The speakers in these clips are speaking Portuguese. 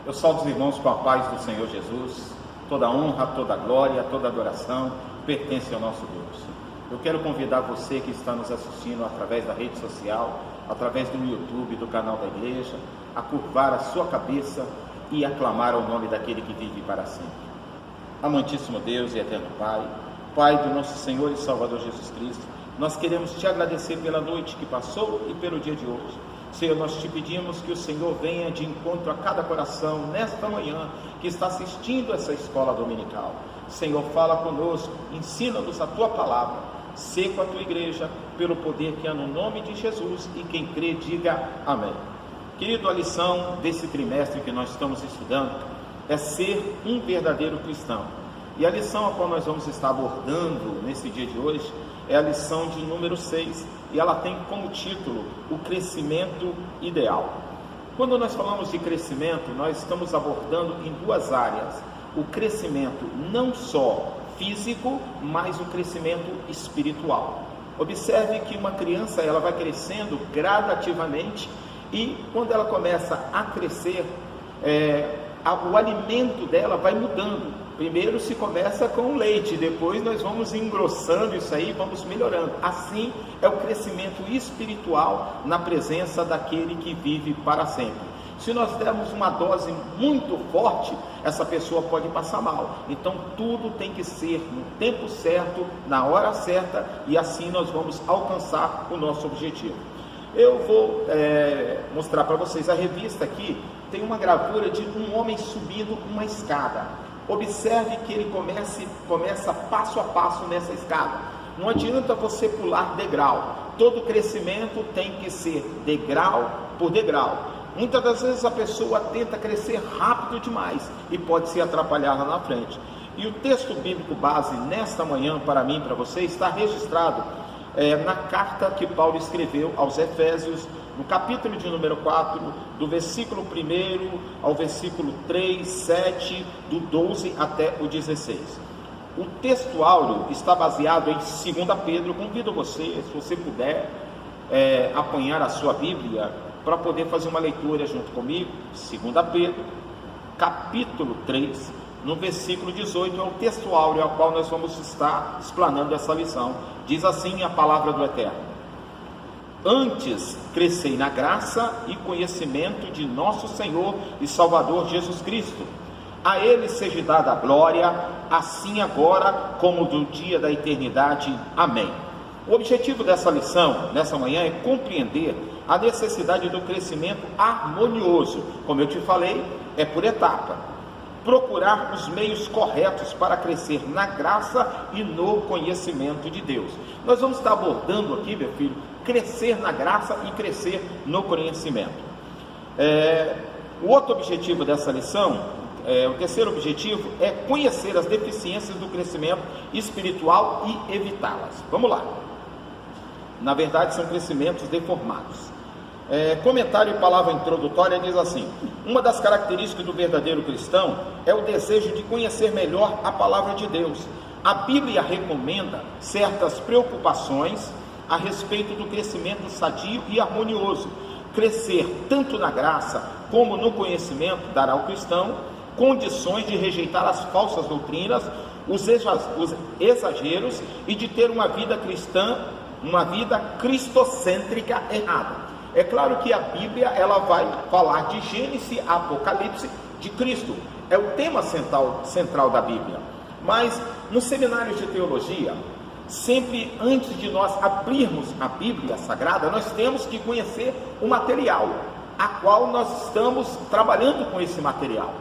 Eu salvo os irmãos com a paz do Senhor Jesus. Toda honra, toda glória, toda adoração pertence ao nosso Deus. Eu quero convidar você que está nos assistindo através da rede social, através do YouTube, do canal da igreja, a curvar a sua cabeça e aclamar ao nome daquele que vive para sempre. Amantíssimo Deus e eterno Pai, Pai do nosso Senhor e Salvador Jesus Cristo, nós queremos te agradecer pela noite que passou e pelo dia de hoje. Senhor, nós te pedimos que o Senhor venha de encontro a cada coração nesta manhã que está assistindo essa escola dominical. Senhor, fala conosco, ensina-nos a tua palavra, sê com a tua igreja, pelo poder que há no nome de Jesus, e quem crê diga amém. Querido, a lição desse trimestre que nós estamos estudando é ser um verdadeiro cristão. E a lição a qual nós vamos estar abordando nesse dia de hoje é a lição de número 6, e ela tem como título o crescimento ideal. Quando nós falamos de crescimento, nós estamos abordando em duas áreas: o crescimento não só físico, mas o crescimento espiritual. Observe que uma criança, ela vai crescendo gradativamente, e quando ela começa a crescer, o alimento dela vai mudando. Primeiro se começa com leite, depois nós vamos engrossando isso aí, vamos melhorando. Assim é o crescimento espiritual na presença daquele que vive para sempre. Se nós dermos uma dose muito forte, essa pessoa pode passar mal. Então tudo tem que ser no tempo certo, na hora certa, e assim nós vamos alcançar o nosso objetivo. Eu vou mostrar para vocês a revista aqui. Tem uma gravura de um homem subindo uma escada. Observe que ele começa passo a passo nessa escada. Não adianta você pular degrau. Todo crescimento tem que ser degrau por degrau. Muitas das vezes a pessoa tenta crescer rápido demais e pode se atrapalhar lá na frente. E o texto bíblico base nesta manhã, para mim e para você, está registrado na carta que Paulo escreveu aos Efésios, no capítulo de número 4, do versículo 1 ao versículo 3, 7, do 12 até o 16. O texto áureo está baseado em 2 Pedro. Convido você, se você puder, apanhar a sua Bíblia para poder fazer uma leitura junto comigo. 2 Pedro, capítulo 3, no versículo 18, é o texto áureo ao qual nós vamos estar explanando essa lição. Diz assim a palavra do Eterno: antes crescei na graça e conhecimento de nosso Senhor e Salvador Jesus Cristo. A Ele seja dada a glória, assim agora como do dia da eternidade. Amém. O objetivo dessa lição, nessa manhã, é compreender a necessidade do crescimento harmonioso. Como eu te falei, é por etapa. Procurar os meios corretos para crescer na graça e no conhecimento de Deus. Nós vamos estar abordando aqui, meu filho, crescer na graça e crescer no conhecimento. O outro objetivo dessa lição, o terceiro objetivo, é conhecer as deficiências do crescimento espiritual e evitá-las. Vamos lá. Na verdade, são crescimentos deformados. Comentário e palavra introdutória diz assim: uma das características do verdadeiro cristão é o desejo de conhecer melhor a palavra de Deus. A Bíblia recomenda certas preocupações a respeito do crescimento sadio e harmonioso. Crescer tanto na graça como no conhecimento dará ao cristão condições de rejeitar as falsas doutrinas, os exageros, e de ter uma vida cristã, uma vida cristocêntrica errada. É claro que a Bíblia, ela vai falar de Gênesis a Apocalipse de Cristo. É o tema central da Bíblia. Mas no seminário de teologia, sempre antes de nós abrirmos a Bíblia Sagrada, nós temos que conhecer o material, a qual nós estamos trabalhando com esse material.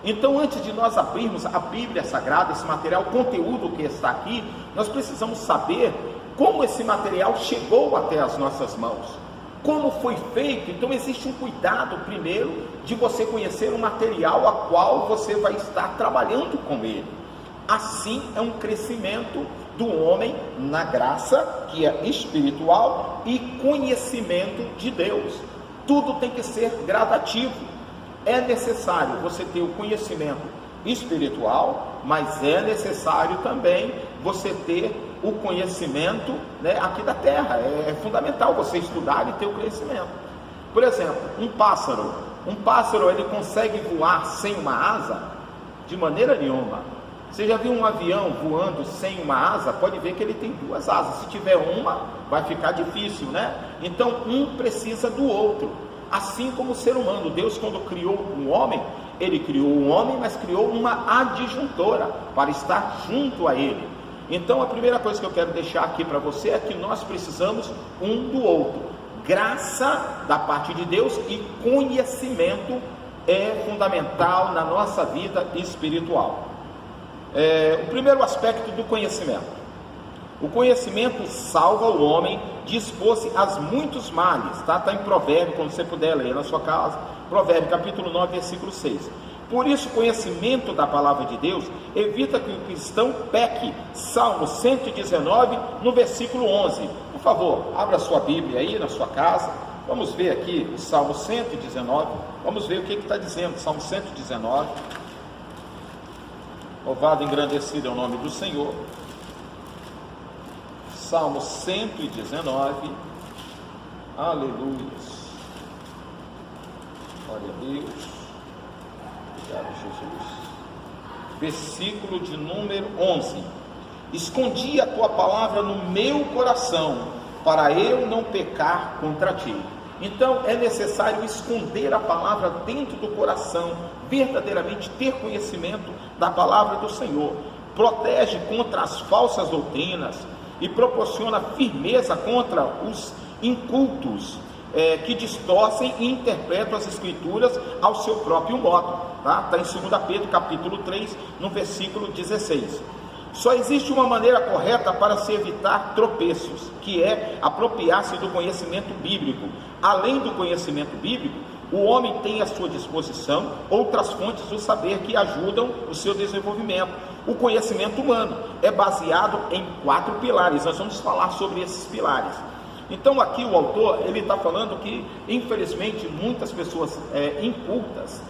Então, antes de nós abrirmos a Bíblia Sagrada, esse material, o conteúdo que está aqui, nós precisamos saber como esse material chegou até as nossas mãos. Como foi feito. Então existe um cuidado primeiro de você conhecer o material a qual você vai estar trabalhando com ele. Assim é um crescimento do homem na graça, que é espiritual, e conhecimento de Deus. Tudo tem que ser gradativo. É necessário você ter o conhecimento espiritual, mas é necessário também você ter o conhecimento, aqui da terra. É fundamental você estudar e ter o conhecimento. Por exemplo, um pássaro, Um pássaro, ele consegue voar sem uma asa? De maneira nenhuma. Você já viu um avião voando sem uma asa? Pode ver que ele tem duas asas. Se tiver uma, vai ficar difícil, né? Então, um precisa do outro. Assim como o ser humano. Deus, quando criou o homem, ele criou o homem, mas criou uma adjuntora para estar junto a ele. Então, a primeira coisa que eu quero deixar aqui para você é que nós precisamos um do outro. Graça da parte de Deus e conhecimento é fundamental na nossa vida espiritual. O primeiro aspecto do conhecimento. O conhecimento salva o homem de expor-se a muitos males, tá? Está em Provérbio, quando você puder ler na sua casa, Provérbio capítulo 9, versículo 6. Por isso, o conhecimento da palavra de Deus evita que o cristão peque. Salmo 119, no versículo 11. Por favor, abra sua Bíblia aí na sua casa. Vamos ver aqui o Salmo 119. Vamos ver o que está dizendo, Salmo 119. Louvado e engrandecido é o nome do Senhor. Salmo 119. Aleluia. Glória a Deus. Obrigado, Jesus. Versículo de número 11. Escondi a tua palavra no meu coração, para eu não pecar contra ti. Então é necessário esconder a palavra dentro do coração, verdadeiramente ter conhecimento da palavra do Senhor. Protege contra as falsas doutrinas e proporciona firmeza contra os incultos que distorcem e interpretam as escrituras ao seu próprio modo. Está em 2 Pedro capítulo 3, no versículo 16. Só existe uma maneira correta para se evitar tropeços, que é apropriar-se do conhecimento bíblico. Além do conhecimento bíblico, o homem tem à sua disposição outras fontes do saber que ajudam o seu desenvolvimento. O conhecimento humano é baseado em 4 pilares. Nós vamos falar sobre esses pilares. Então aqui o autor, ele está falando que, infelizmente, muitas pessoas incultas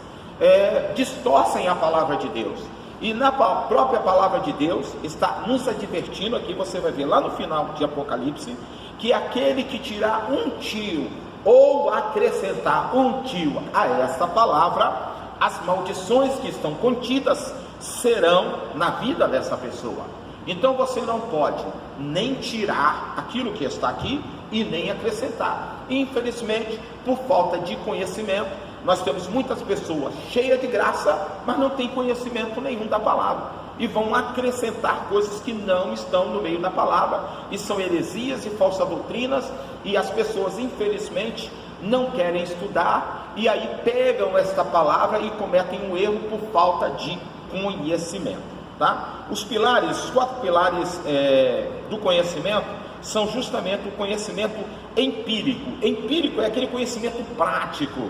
distorcem a palavra de Deus. E na própria palavra de Deus está nos advertindo, aqui você vai ver lá no final de Apocalipse, que aquele que tirar um tio ou acrescentar um tio a esta palavra, as maldições que estão contidas serão na vida dessa pessoa. Então você não pode nem tirar aquilo que está aqui e nem acrescentar. Infelizmente, por falta de conhecimento, nós temos muitas pessoas cheias de graça, mas não têm conhecimento nenhum da palavra, e vão acrescentar coisas que não estão no meio da palavra, e são heresias e falsas doutrinas, e as pessoas, infelizmente, não querem estudar, e aí pegam esta palavra e cometem um erro por falta de conhecimento, tá? Os 4 pilares do conhecimento são justamente o conhecimento empírico. Empírico é aquele conhecimento prático,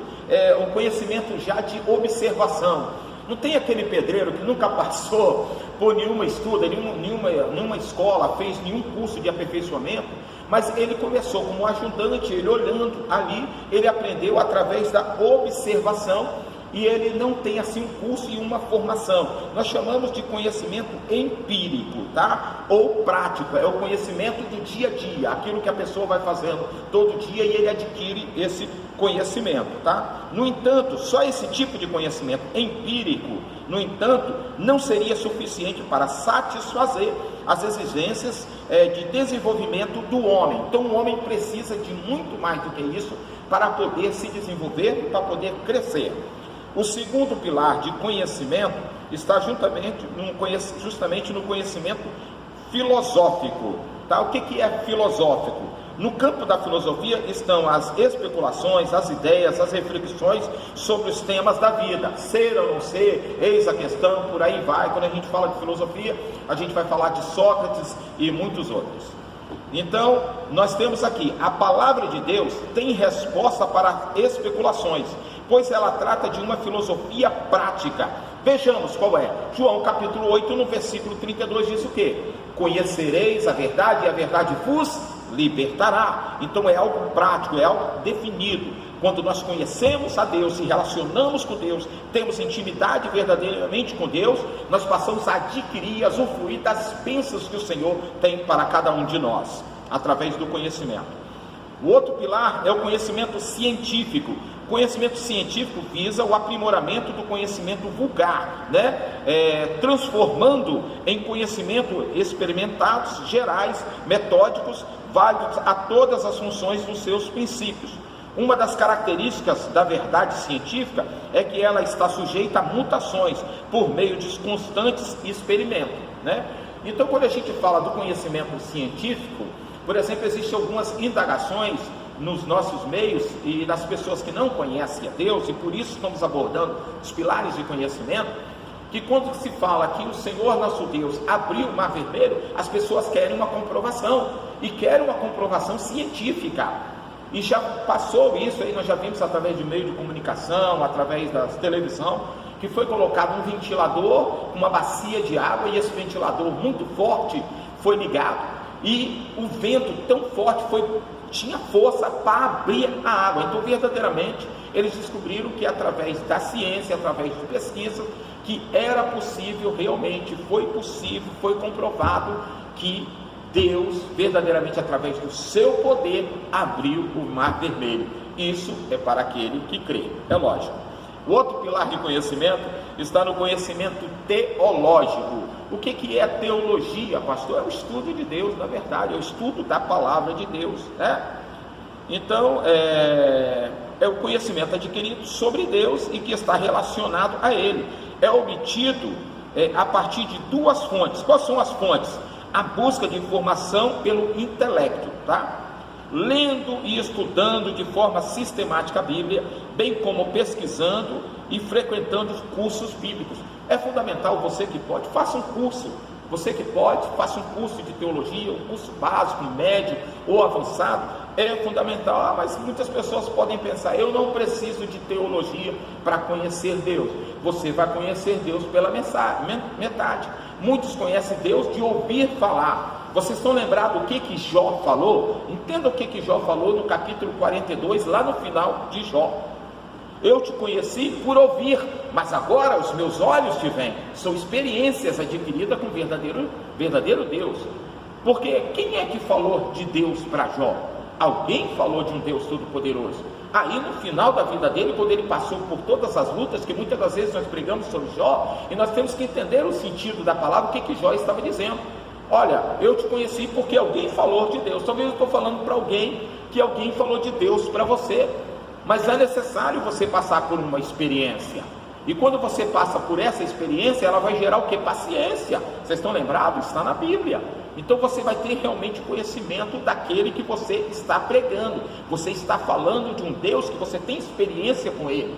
um conhecimento já de observação. Não tem aquele pedreiro que nunca passou por nenhuma estuda, nenhuma escola, fez nenhum curso de aperfeiçoamento, mas ele começou como ajudante, ele olhando ali, ele aprendeu através da observação, e ele não tem assim um curso e uma formação. Nós chamamos de conhecimento empírico, tá? Ou prático, é o conhecimento do dia a dia, aquilo que a pessoa vai fazendo todo dia e ele adquire esse conhecimento, tá? No entanto, só esse tipo de conhecimento empírico, no entanto, não seria suficiente para satisfazer as exigências de desenvolvimento do homem. Então o homem precisa de muito mais do que isso para poder se desenvolver, para poder crescer. O segundo pilar de conhecimento está justamente no conhecimento filosófico. Tá? O que é filosófico? No campo da filosofia estão as especulações, as ideias, as reflexões sobre os temas da vida, ser ou não ser, eis a questão, por aí vai. Quando a gente fala de filosofia, a gente vai falar de Sócrates e muitos outros. Então, nós temos aqui, a palavra de Deus tem resposta para especulações, pois ela trata de uma filosofia prática. Vejamos qual é. João capítulo 8, no versículo 32 diz o quê? Conhecereis a verdade e a verdade vos libertará. Então é algo prático, é algo definido. Quando nós conhecemos a Deus, se relacionamos com Deus, temos intimidade verdadeiramente com Deus, nós passamos a adquirir, a usufruir das bênçãos que o Senhor tem para cada um de nós, através do conhecimento. O outro pilar é o conhecimento científico. Conhecimento científico visa o aprimoramento do conhecimento vulgar, transformando em conhecimento experimentados, gerais, metódicos, válidos a todas as funções dos seus princípios. Uma das características da verdade científica é que ela está sujeita a mutações por meio de constantes experimentos, Então, quando a gente fala do conhecimento científico, por exemplo, existem algumas indagações nos nossos meios e das pessoas que não conhecem a Deus, e por isso estamos abordando os pilares de conhecimento, que quando se fala que o Senhor nosso Deus abriu o Mar Vermelho, as pessoas querem uma comprovação, e querem uma comprovação científica, e já passou isso aí, nós já vimos através de meio de comunicação, através da televisão, que foi colocado um ventilador, uma bacia de água, e esse ventilador muito forte foi ligado, e o vento tão forte tinha força para abrir a água. Então, verdadeiramente, eles descobriram que através da ciência, através de pesquisa, que era possível, realmente foi possível, foi comprovado que Deus, verdadeiramente, através do seu poder, abriu o Mar Vermelho. Isso é para aquele que crê, é lógico. O outro pilar de conhecimento está no conhecimento teológico. O que é teologia, pastor? É o estudo de Deus, na verdade, é o estudo da palavra de Deus, Então, é o conhecimento adquirido sobre Deus e que está relacionado a Ele. É obtido a partir de duas fontes. Quais são as fontes? A busca de informação pelo intelecto, lendo e estudando de forma sistemática a Bíblia, bem como pesquisando e frequentando os cursos bíblicos. É fundamental, você que pode, faça um curso. Você que pode, faça um curso de teologia, um curso básico, médio ou avançado. É fundamental. Mas muitas pessoas podem pensar: eu não preciso de teologia para conhecer Deus. Você vai conhecer Deus pela metade. Muitos conhecem Deus de ouvir falar. Vocês estão lembrados do que Jó falou? Entenda o que Jó falou no capítulo 42, lá no final de Jó. Eu te conheci por ouvir, mas agora os meus olhos te veem. São experiências adquiridas com o verdadeiro Deus. Porque quem é que falou de Deus para Jó? Alguém falou de um Deus todo-poderoso. Aí no final da vida dele, quando ele passou por todas as lutas, que muitas das vezes nós pregamos sobre Jó, e nós temos que entender o sentido da palavra, o que Jó estava dizendo. Olha, eu te conheci porque alguém falou de Deus. Talvez eu estou falando para alguém que alguém falou de Deus para você. Mas é necessário você passar por uma experiência. E quando você passa por essa experiência, ela vai gerar o que? Paciência. Vocês estão lembrados? Está na Bíblia. Então você vai ter realmente conhecimento daquele que você está pregando. Você está falando de um Deus que você tem experiência com Ele.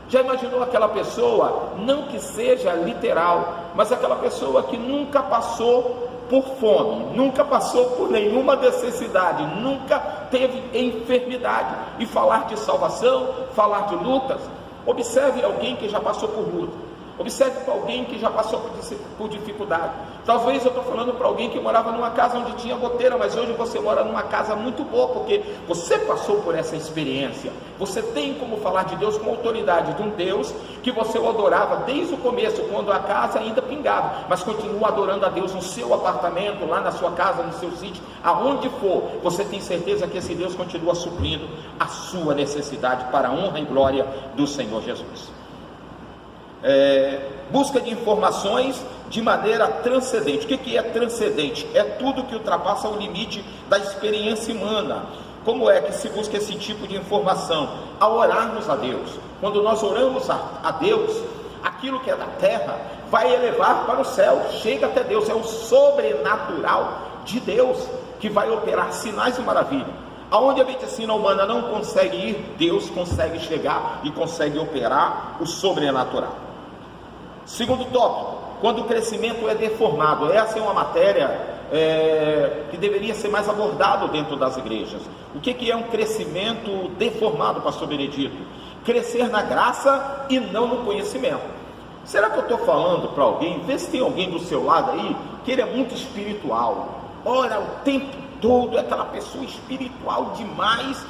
Já imaginou aquela pessoa, não que seja literal, mas aquela pessoa que nunca passou por fome, nunca passou por nenhuma necessidade, nunca teve enfermidade, e falar de salvação, falar de lutas? Observe alguém que já passou por luta, observe para alguém que já passou por dificuldade. Talvez eu estou falando para alguém que morava numa casa onde tinha goteira, mas hoje você mora numa casa muito boa, porque você passou por essa experiência. Você tem como falar de Deus com autoridade, de um Deus que você o adorava desde o começo, quando a casa ainda pingava, mas continua adorando a Deus no seu apartamento, lá na sua casa, no seu sítio, aonde for. Você tem certeza que esse Deus continua suprindo a sua necessidade para a honra e glória do Senhor Jesus. Busca de informações de maneira transcendente. O que é transcendente? É tudo que ultrapassa o limite da experiência humana. Como é que se busca esse tipo de informação? Ao orarmos a Deus. Quando nós oramos a Deus, aquilo que é da terra vai elevar para o céu, chega até Deus. É o sobrenatural de Deus que vai operar sinais e maravilhas. Aonde a medicina humana não consegue ir, Deus consegue chegar e consegue operar o sobrenatural. Segundo tópico, quando o crescimento é deformado. Essa é uma matéria que deveria ser mais abordado dentro das igrejas. O que é um crescimento deformado, pastor Benedito? Crescer na graça e não no conhecimento. Será que eu estou falando para alguém? Vê se tem alguém do seu lado aí que ele é muito espiritual, ora o tempo todo, é aquela pessoa espiritual demais,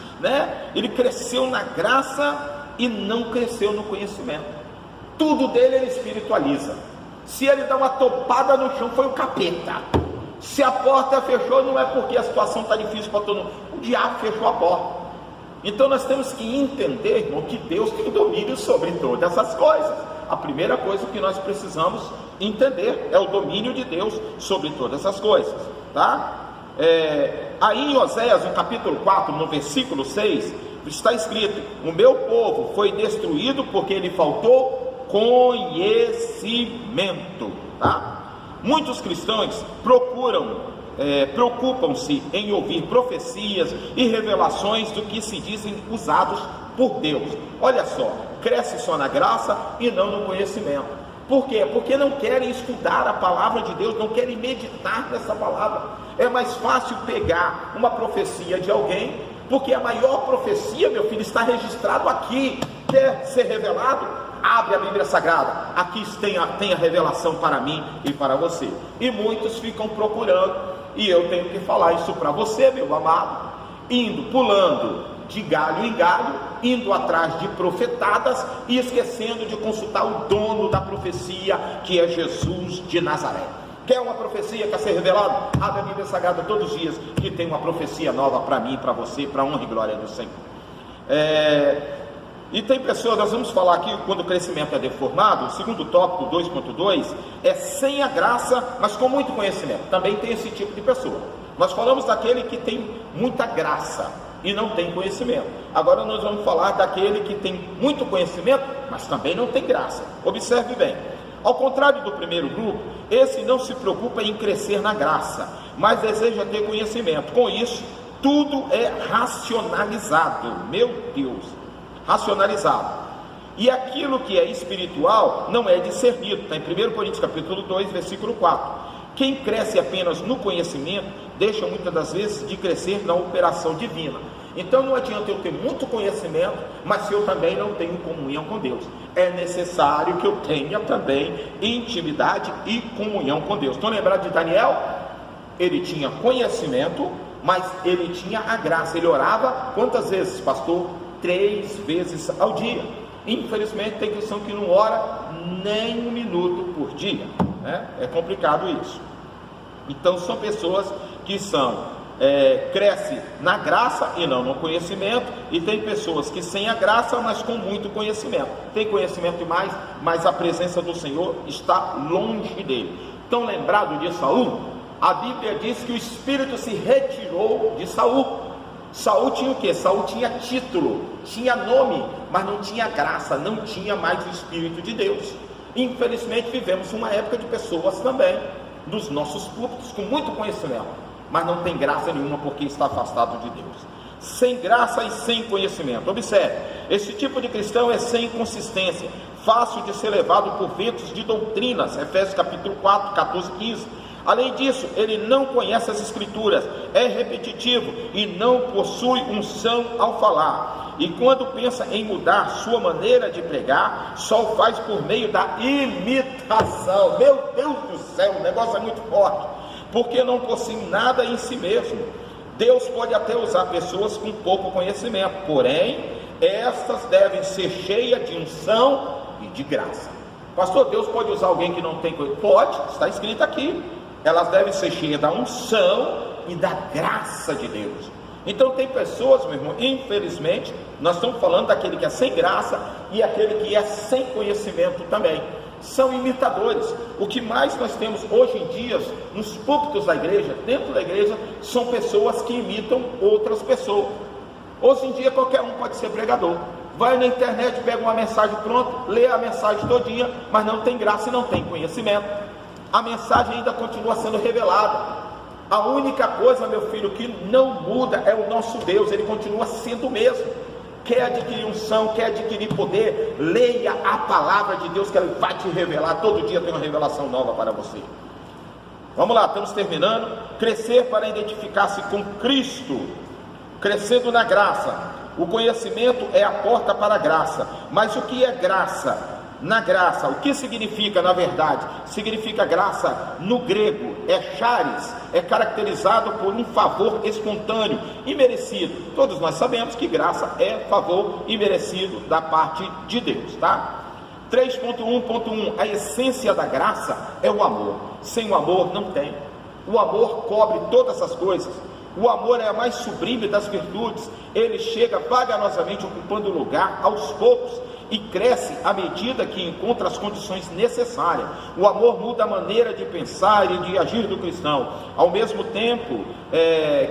Ele cresceu na graça e não cresceu no conhecimento. Tudo dele ele espiritualiza. Se ele dá uma topada no chão, foi o capeta. Se a porta fechou, não é porque a situação está difícil para todo mundo. O diabo fechou a porta. Então nós temos que entender, irmão, que Deus tem domínio sobre todas essas coisas. A primeira coisa que nós precisamos entender é o domínio de Deus sobre todas essas coisas, tá? Aí em Oséias, no capítulo 4, no versículo 6, está escrito: o meu povo foi destruído porque lhe faltou conhecimento, tá? Muitos cristãos preocupam-se em ouvir profecias e revelações do que se dizem usados por Deus. Olha só, cresce só na graça e não no conhecimento. Por quê? Porque não querem estudar a palavra de Deus, não querem meditar nessa palavra. É mais fácil pegar uma profecia de alguém, porque a maior profecia, meu filho, está registrado aqui. Quer ser revelado? Abre a Bíblia Sagrada, aqui tem a revelação para mim e para você. E muitos ficam procurando, e eu tenho que falar isso para você, meu amado, pulando de galho em galho, indo atrás de profetadas e esquecendo de consultar o dono da profecia, que é Jesus de Nazaré. Quer uma profecia, quer ser revelado? Abre a Bíblia Sagrada todos os dias, que tem uma profecia nova para mim, para você, para a honra e glória do Senhor. E tem pessoas, nós vamos falar aqui quando o crescimento é deformado. O segundo tópico, 2.2, é sem a graça, mas com muito conhecimento. Também tem esse tipo de pessoa. Nós falamos daquele que tem muita graça e não tem conhecimento. Agora nós vamos falar daquele que tem muito conhecimento, mas também não tem graça. Observe bem. Ao contrário do primeiro grupo, esse não se preocupa em crescer na graça, mas deseja ter conhecimento. Com isso, tudo é racionalizado. Meu Deus! Racionalizado, e aquilo que é espiritual não é discernido. Está em 1 Coríntios capítulo 2, versículo 4. Quem cresce apenas no conhecimento, deixa muitas das vezes de crescer na operação divina. Então não adianta eu ter muito conhecimento, mas se eu também não tenho comunhão com Deus. É necessário que eu tenha também intimidade e comunhão com Deus. Estão lembrados de Daniel? Ele tinha conhecimento, mas ele tinha a graça. Ele orava quantas vezes, pastor? 3 vezes ao dia. Infelizmente tem cristão que não ora nem 1 minuto por dia, né? É complicado isso. Então são pessoas que crescem na graça e não no conhecimento, e tem pessoas que sem a graça, mas com muito conhecimento. Tem conhecimento demais, mas a presença do Senhor está longe dele. Estão lembrados de Saul? A Bíblia diz que o Espírito se retirou de Saul. Saul tinha o que? Saul tinha título, tinha nome, mas não tinha graça, não tinha mais o Espírito de Deus. Infelizmente vivemos uma época de pessoas também, nos nossos púlpitos, com muito conhecimento, mas não tem graça nenhuma porque está afastado de Deus. Sem graça e sem conhecimento. Observe, esse tipo de cristão é sem consistência, fácil de ser levado por ventos de doutrinas. Efésios capítulo 4, 14 e 15. Além disso, ele não conhece as escrituras, é repetitivo e não possui unção ao falar. E quando pensa em mudar sua maneira de pregar, só o faz por meio da imitação. Meu Deus do céu, o negócio é muito forte, porque não possui nada em si mesmo. Deus pode até usar pessoas com pouco conhecimento, porém, estas devem ser cheias de unção e de graça. Pastor, Deus pode usar alguém que não tem conhecimento? Pode, está escrito aqui. Elas devem ser cheias da unção e da graça de Deus. Então tem pessoas, meu irmão, infelizmente, nós estamos falando daquele que é sem graça e aquele que é sem conhecimento também. São imitadores. O que mais nós temos hoje em dia, nos púlpitos da igreja, dentro da igreja, são pessoas que imitam outras pessoas. Hoje em dia qualquer um pode ser pregador. Vai na internet, pega uma mensagem pronta, lê a mensagem todinha, mas não tem graça e não tem conhecimento. A mensagem ainda continua sendo revelada. A única coisa, meu filho, que não muda é o nosso Deus. Ele continua sendo o mesmo. Quer adquirir unção, quer adquirir poder, leia a palavra de Deus, que Ele vai te revelar. Todo dia tem uma revelação nova para você. Vamos lá, estamos terminando. Crescer para identificar-se com Cristo, crescendo na graça. O conhecimento é a porta para a graça. Mas o que é graça? Na graça, o que significa na verdade? Significa graça no grego, é charis, é caracterizado por um favor espontâneo e merecido. Todos nós sabemos que graça é favor e merecido da parte de Deus, tá? 3.1.1, a essência da graça é o amor. Sem o amor não tem. O amor cobre todas essas coisas. O amor é a mais sublime das virtudes. Ele chega vagarosamente ocupando lugar aos poucos e cresce à medida que encontra as condições necessárias. O amor muda a maneira de pensar e de agir do cristão, ao mesmo tempo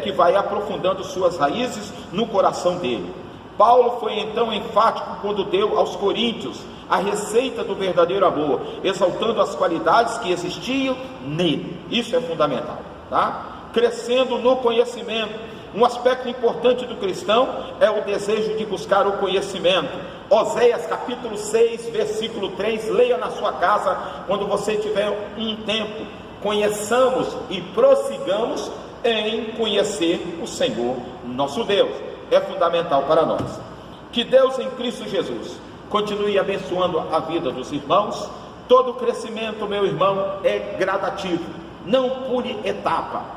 que vai aprofundando suas raízes no coração dele. Paulo foi então enfático quando deu aos coríntios a receita do verdadeiro amor, exaltando as qualidades que existiam nele. Isso é fundamental, tá? Crescendo no conhecimento. Um aspecto importante do cristão é o desejo de buscar o conhecimento. Oséias capítulo 6, versículo 3, leia na sua casa quando você tiver um tempo. Conheçamos e prossigamos em conhecer o Senhor nosso Deus. É fundamental para nós. Que Deus em Cristo Jesus continue abençoando a vida dos irmãos. Todo crescimento, meu irmão, é gradativo. Não pule etapa.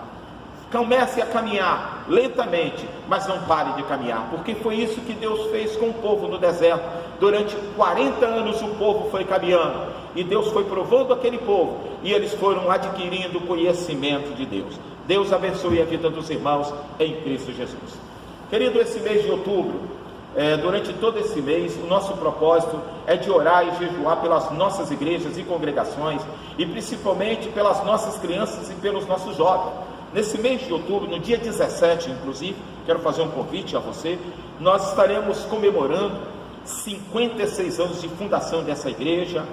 Comece a caminhar lentamente, mas não pare de caminhar, porque foi isso que Deus fez com o povo no deserto. Durante 40 anos o povo foi caminhando, e Deus foi provando aquele povo, e eles foram adquirindo conhecimento de Deus. Deus abençoe a vida dos irmãos em Cristo Jesus. Querido, esse mês de outubro, durante todo esse mês, o nosso propósito é de orar e jejuar pelas nossas igrejas e congregações, e principalmente pelas nossas crianças e pelos nossos jovens. Nesse mês de outubro, no dia 17, inclusive, quero fazer um convite a você, nós estaremos comemorando 56 anos de fundação dessa igreja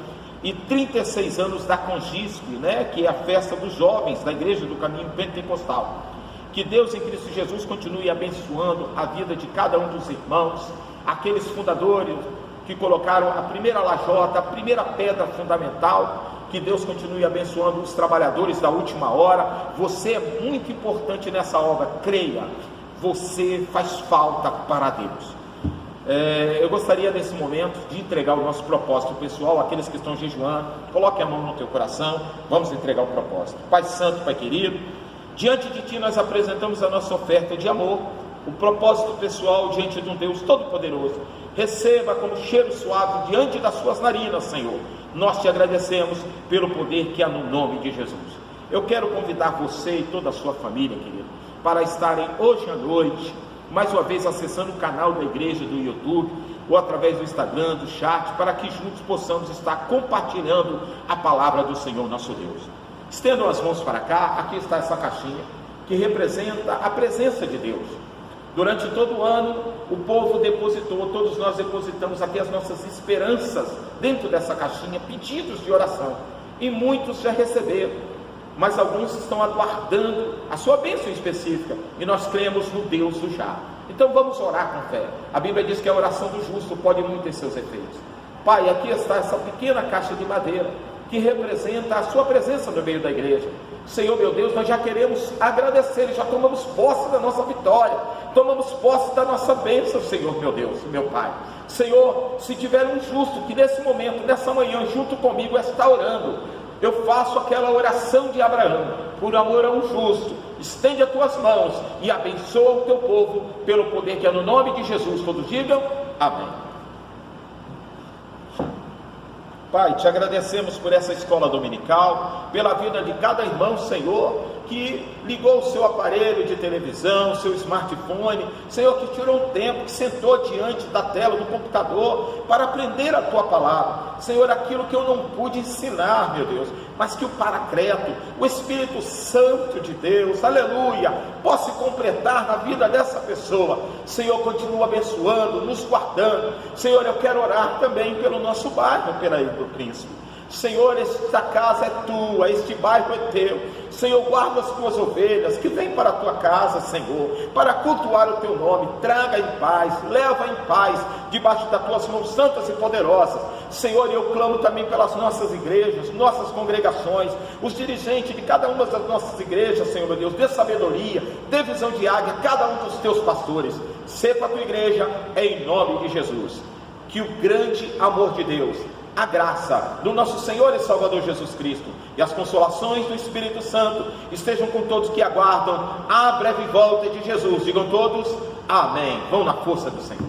e 36 anos da Congispe, que é a festa dos jovens da Igreja do Caminho Pentecostal. Que Deus em Cristo Jesus continue abençoando a vida de cada um dos irmãos, aqueles fundadores que colocaram a primeira lajota, a primeira pedra fundamental. Que Deus continue abençoando os trabalhadores da última hora. Você é muito importante nessa obra, creia, você faz falta para Deus. Eu gostaria nesse momento de entregar o nosso propósito pessoal, aqueles que estão jejuando, coloque a mão no teu coração, vamos entregar o propósito. Pai Santo, Pai querido, diante de Ti nós apresentamos a nossa oferta de amor, o propósito pessoal diante de um Deus Todo-Poderoso. Receba como cheiro suave diante das suas narinas, Senhor. Nós te agradecemos pelo poder que há no nome de Jesus. Eu quero convidar você e toda a sua família, querido, para estarem hoje à noite, mais uma vez acessando o canal da igreja do YouTube, ou através do Instagram, do chat, para que juntos possamos estar compartilhando a palavra do Senhor nosso Deus. Estendam as mãos para cá, aqui está essa caixinha, que representa a presença de Deus. Durante todo o ano, o povo depositou, todos nós depositamos aqui as nossas esperanças dentro dessa caixinha, pedidos de oração, e muitos já receberam, mas alguns estão aguardando a sua bênção específica, e nós cremos no Deus do já. Então vamos orar com fé. A Bíblia diz que a oração do justo pode muito ter seus efeitos. Pai, aqui está essa pequena caixa de madeira, que representa a sua presença no meio da igreja. Senhor meu Deus, nós já queremos agradecer, já tomamos posse da nossa vitória, tomamos posse da nossa bênção, Senhor meu Deus, meu Pai. Senhor, se tiver um justo que nesse momento, nessa manhã, junto comigo está orando, eu faço aquela oração de Abraão, por amor a um justo, estende as tuas mãos e abençoa o teu povo, pelo poder que é no nome de Jesus. Todos digam amém. Pai, te agradecemos por essa escola dominical, pela vida de cada irmão, Senhor, que ligou o seu aparelho de televisão, seu smartphone, Senhor, que tirou um tempo, que sentou diante da tela do computador para aprender a Tua palavra. Senhor, aquilo que eu não pude ensinar, meu Deus, mas que o Paracleto, o Espírito Santo de Deus, aleluia, possa completar na vida dessa pessoa. Senhor, continua abençoando, nos guardando. Senhor, eu quero orar também pelo nosso bairro, pela Ilha do Príncipe. Senhor, esta casa é tua, este bairro é teu. Senhor, guarda as tuas ovelhas que vêm para a tua casa, Senhor, para cultuar o teu nome. Traga em paz, leva em paz, debaixo das tuas mãos santas e poderosas. Senhor, eu clamo também pelas nossas igrejas, nossas congregações, os dirigentes de cada uma das nossas igrejas, Senhor meu Deus, dê sabedoria, dê visão de águia, cada um dos teus pastores. Seja a tua igreja, em nome de Jesus. Que o grande amor de Deus, a graça do nosso Senhor e Salvador Jesus Cristo e as consolações do Espírito Santo estejam com todos que aguardam a breve volta de Jesus. Digam todos, amém. Vão na força do Senhor.